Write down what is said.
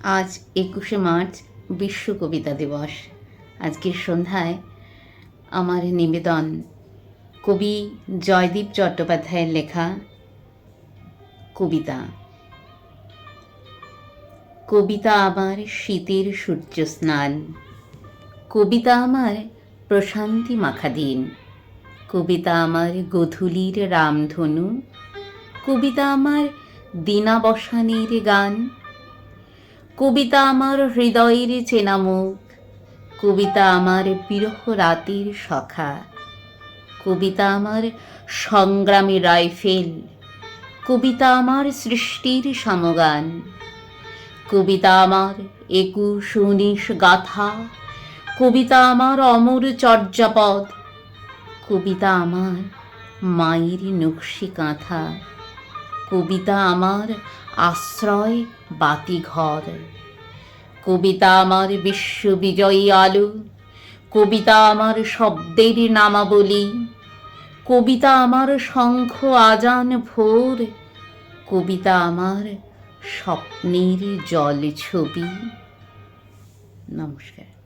আজ ২১শে মার্চ বিশ্ব কবিতা দিবস। আজকের সন্ধ্যায় আমার নিবেদন কবি জয়দীপ চট্টোপাধ্যায়ের লেখা কবিতা। কবিতা আমার শীতের সূর্য স্নান, কবিতা আমার প্রশান্তি মাখা দিন, কবিতা আমার গোধূলির রামধনু, কবিতা আমার দিনাবসানের গান, কবিতা আমার হৃদয়ের চেনা মুখ, কবিতা আমার বিরহ রাতের সখা, কবিতা আমার সংগ্রামী রাইফেল, কবিতা আমার সৃষ্টির সমগান, কবিতা আমার ২১-১৯ গাথা, কবিতা আমার অমর চর্যাপদ, কবিতা আমার মায়ের নকশি কাঁথা, কবিতা আমার আশ্রয় বাতিঘর, কবিতা আমার বিশ্ববিজয়ী আলো, কবিতা আমার শব্দের নামাবলী, কবিতা আমার শঙ্খ আজান ভোর, কবিতা আমার স্বপ্নের জল ছবি। নমস্কার।